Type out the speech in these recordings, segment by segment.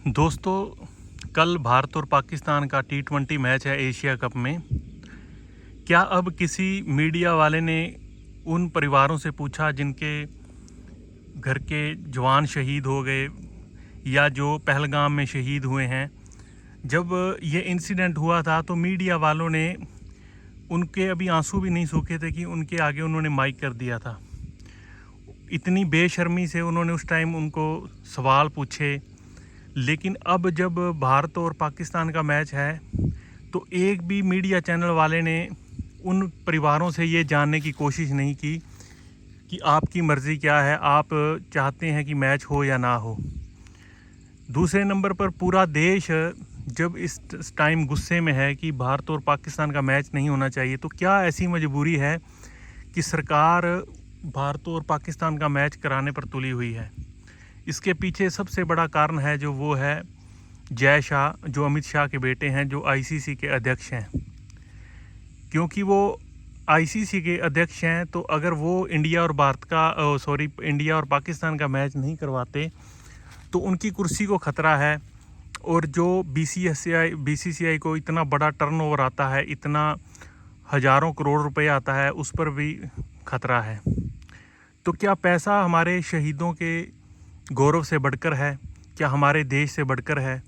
दोस्तों, कल भारत और पाकिस्तान का T20 मैच है एशिया कप में। क्या अब किसी मीडिया वाले ने उन परिवारों से पूछा जिनके घर के जवान शहीद हो गए या जो पहलगाम में शहीद हुए हैं? जब ये इंसिडेंट हुआ था तो मीडिया वालों ने उनके अभी आंसू भी नहीं सूखे थे कि उनके आगे उन्होंने माइक कर दिया था। इतनी बेशर्मी से उन्होंने उस टाइम उनको सवाल पूछे। लेकिन अब जब भारत और पाकिस्तान का मैच है तो एक भी मीडिया चैनल वाले ने उन परिवारों से ये जानने की कोशिश नहीं की कि आपकी मर्ज़ी क्या है, आप चाहते हैं कि मैच हो या ना हो। दूसरे नंबर पर पूरा देश जब इस टाइम गुस्से में है कि भारत और पाकिस्तान का मैच नहीं होना चाहिए, तो क्या ऐसी मजबूरी है कि सरकार भारत और पाकिस्तान का मैच कराने पर तुली हुई है? इसके पीछे सबसे बड़ा कारण है जो वो है जय शाह, जो अमित शाह के बेटे हैं, जो आईसीसी के अध्यक्ष हैं। क्योंकि वो आईसीसी के अध्यक्ष हैं तो अगर वो इंडिया और पाकिस्तान का मैच नहीं करवाते तो उनकी कुर्सी को खतरा है। और जो बीसीसीआई को इतना बड़ा टर्नओवर आता है, इतना हज़ारों करोड़ रुपए आता है, उस पर भी खतरा है। तो क्या पैसा हमारे शहीदों के गौरव से बढ़कर है? क्या हमारे देश से बढ़कर है?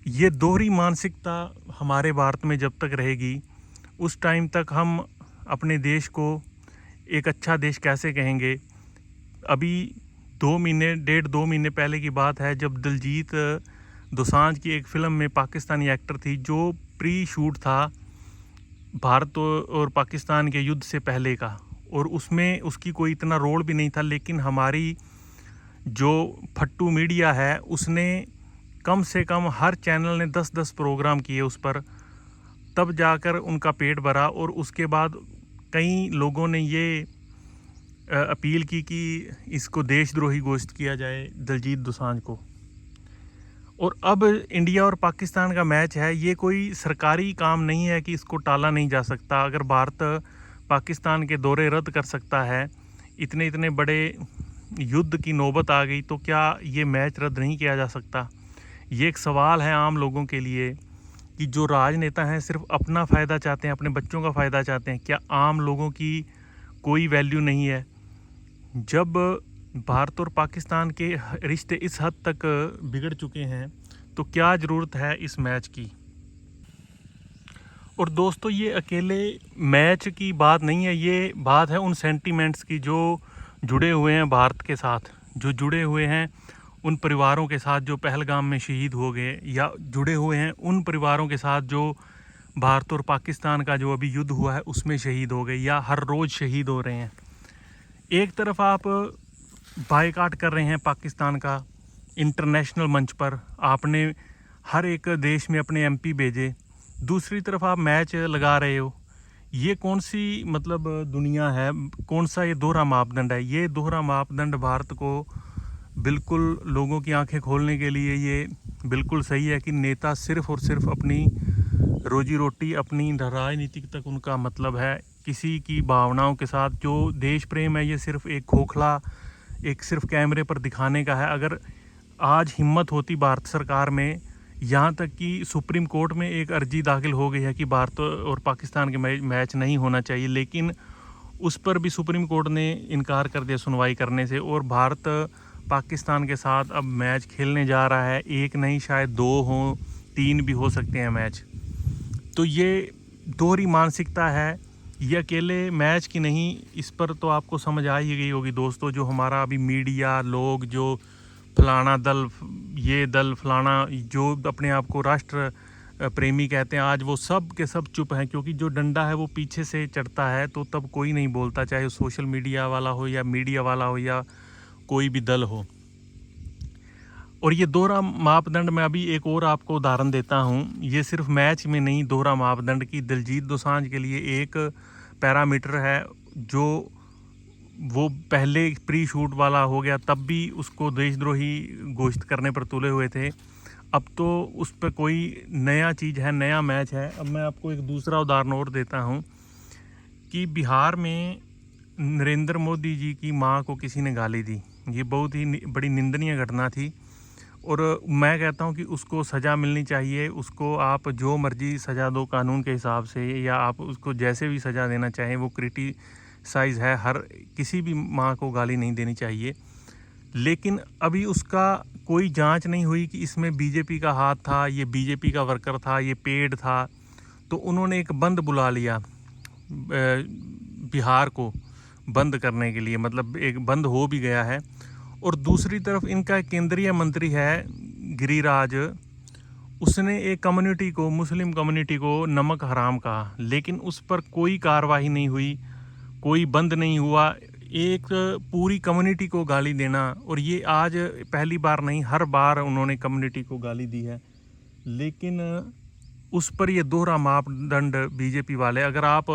ये दोहरी मानसिकता हमारे भारत में जब तक रहेगी उस टाइम तक हम अपने देश को एक अच्छा देश कैसे कहेंगे? अभी 2 महीने पहले की बात है जब दिलजीत दोसांझ की एक फ़िल्म में पाकिस्तानी एक्टर थी, जो प्री शूट था भारत और पाकिस्तान के युद्ध से पहले का, और उसमें उसकी कोई इतना रोल भी नहीं था। लेकिन हमारी जो फट्टू मीडिया है उसने कम से कम हर चैनल ने 10-10 प्रोग्राम किए उस पर, तब जाकर उनका पेट भरा। और उसके बाद कई लोगों ने ये अपील की कि इसको देशद्रोही घोषित किया जाए, दिलजीत दोसांझ को। और अब इंडिया और पाकिस्तान का मैच है, ये कोई सरकारी काम नहीं है कि इसको टाला नहीं जा सकता। अगर भारत पाकिस्तान के दौरे रद्द कर सकता है, इतने बड़े युद्ध की नौबत आ गई, तो क्या ये मैच रद्द नहीं किया जा सकता? ये एक सवाल है आम लोगों के लिए कि जो राजनेता हैं सिर्फ अपना फ़ायदा चाहते हैं, अपने बच्चों का फ़ायदा चाहते हैं। क्या आम लोगों की कोई वैल्यू नहीं है? जब भारत और पाकिस्तान के रिश्ते इस हद तक बिगड़ चुके हैं तो क्या ज़रूरत है इस मैच की? और दोस्तों, ये अकेले मैच की बात नहीं है, ये बात है उन सेंटीमेंट्स की जो जुड़े हुए हैं भारत के साथ, जो जुड़े हुए हैं उन परिवारों के साथ जो पहलगाम में शहीद हो गए, या जुड़े हुए हैं उन परिवारों के साथ जो भारत और पाकिस्तान का जो अभी युद्ध हुआ है उसमें शहीद हो गए या हर रोज़ शहीद हो रहे हैं। एक तरफ आप बायकॉट कर रहे हैं पाकिस्तान का इंटरनेशनल मंच पर, आपने हर एक देश में अपने एमपी भेजे, दूसरी तरफ आप मैच लगा रहे हो। ये कौन सी दुनिया है? कौन सा ये दोहरा मापदंड है? ये दोहरा मापदंड भारत को बिल्कुल लोगों की आंखें खोलने के लिए ये बिल्कुल सही है कि नेता सिर्फ़ और सिर्फ अपनी रोजी रोटी, अपनी राजनीतिक तक उनका मतलब है। किसी की भावनाओं के साथ जो देश प्रेम है ये सिर्फ एक खोखला, एक सिर्फ कैमरे पर दिखाने का है। अगर आज हिम्मत होती भारत सरकार में, यहाँ तक कि सुप्रीम कोर्ट में एक अर्जी दाखिल हो गई है कि भारत और पाकिस्तान के मैच नहीं होना चाहिए, लेकिन उस पर भी सुप्रीम कोर्ट ने इनकार कर दिया सुनवाई करने से। और भारत पाकिस्तान के साथ अब मैच खेलने जा रहा है। एक नहीं, शायद 2 हों, 3 भी हो सकते हैं मैच। तो ये दोहरी मानसिकता है, ये अकेले मैच की नहीं। इस पर तो आपको समझ आ ही गई होगी दोस्तों, जो हमारा अभी मीडिया लोग जो फलाना दल, ये दल फलाना, जो अपने आप को राष्ट्र प्रेमी कहते हैं, आज वो सब के सब चुप हैं। क्योंकि जो डंडा है वो पीछे से चढ़ता है तो तब कोई नहीं बोलता, चाहे सोशल मीडिया वाला हो या मीडिया वाला हो या कोई भी दल हो। और ये दोहरा मापदंड में अभी एक और आपको उदाहरण देता हूँ। ये सिर्फ मैच में नहीं, दोहरा मापदंड की दिलजीत दोसांझ के लिए एक पैरामीटर है, जो वो पहले प्री शूट वाला हो गया तब भी उसको देशद्रोही घोषित करने पर तुले हुए थे। अब तो उस पर कोई नया चीज़ है, नया मैच है। अब मैं आपको एक दूसरा उदाहरण और देता हूँ कि बिहार में नरेंद्र मोदी जी की मां को किसी ने गाली दी। ये बहुत ही बड़ी निंदनीय घटना थी। और मैं कहता हूँ कि उसको सज़ा मिलनी चाहिए। उसको आप जो मर्ज़ी सज़ा दो कानून के हिसाब से, या आप उसको जैसे भी सज़ा देना चाहें, वो क्रिटिसाइज़ है। हर किसी भी माँ को गाली नहीं देनी चाहिए। लेकिन अभी उसका कोई जांच नहीं हुई कि इसमें बीजेपी का हाथ था, ये बीजेपी का वर्कर था, ये पेड था। तो उन्होंने एक बंद बुला लिया बिहार को बंद करने के लिए, मतलब एक बंद हो भी गया है। और दूसरी तरफ इनका केंद्रीय मंत्री है गिरिराज, उसने एक कम्युनिटी को, मुस्लिम कम्युनिटी को नमक हराम कहा, लेकिन उस पर कोई कार्रवाई नहीं हुई, कोई बंद नहीं हुआ। एक पूरी कम्युनिटी को गाली देना, और ये आज पहली बार नहीं, हर बार उन्होंने कम्युनिटी को गाली दी है। लेकिन उस पर ये दोहरा मापदंड बीजेपी वाले, अगर आप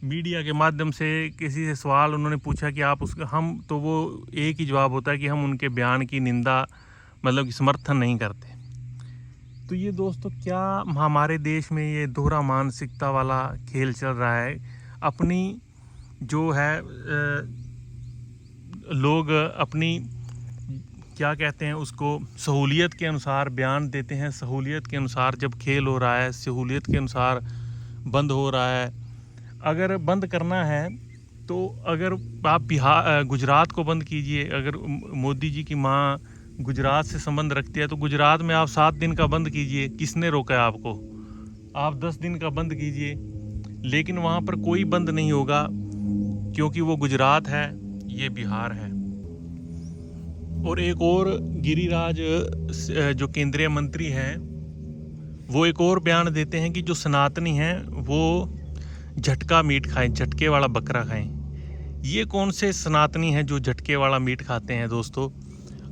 मीडिया के माध्यम से किसी से सवाल उन्होंने पूछा कि आप उसका, हम तो वो एक ही जवाब होता है कि हम उनके बयान की निंदा, मतलब कि समर्थन नहीं करते। तो ये दोस्तों, क्या हमारे देश में ये दोहरा मानसिकता वाला खेल चल रहा है। अपनी जो है लोग अपनी क्या कहते हैं उसको, सहूलियत के अनुसार बयान देते हैं। सहूलियत के अनुसार जब खेल हो रहा है, सहूलियत के अनुसार बंद हो रहा है। अगर बंद करना है तो अगर आप गुजरात को बंद कीजिए। अगर मोदी जी की माँ गुजरात से संबंध रखती है तो गुजरात में आप 7 दिन का बंद कीजिए, किसने रोका है आपको? आप 10 दिन का बंद कीजिए, लेकिन वहाँ पर कोई बंद नहीं होगा, क्योंकि वो गुजरात है, ये बिहार है। और एक और गिरिराज जो केंद्रीय मंत्री हैं, वो एक और बयान देते हैं कि जो सनातनी हैं वो झटका मीट खाएं, झटके वाला बकरा खाएं। ये कौन से सनातनी हैं जो झटके वाला मीट खाते हैं दोस्तों?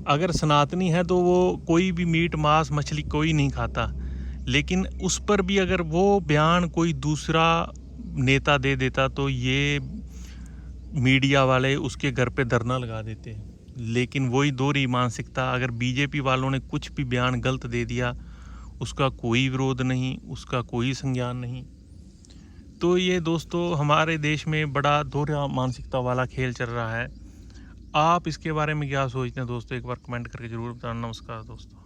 अगर सनातनी है तो वो कोई भी मीट, मांस, मछली कोई नहीं खाता। लेकिन उस पर भी अगर वो बयान कोई दूसरा नेता दे देता तो ये मीडिया वाले उसके घर पे धरना लगा देते हैं। लेकिन वही दोहरी मानसिकता, अगर बीजेपी वालों ने कुछ भी बयान गलत दे दिया, उसका कोई विरोध नहीं, उसका कोई संज्ञान नहीं। तो ये दोस्तों, हमारे देश में बड़ा दोहरा मानसिकता वाला खेल चल रहा है। आप इसके बारे में क्या सोचते हैं दोस्तों? एक बार कमेंट करके ज़रूर बताना। नमस्कार दोस्तों।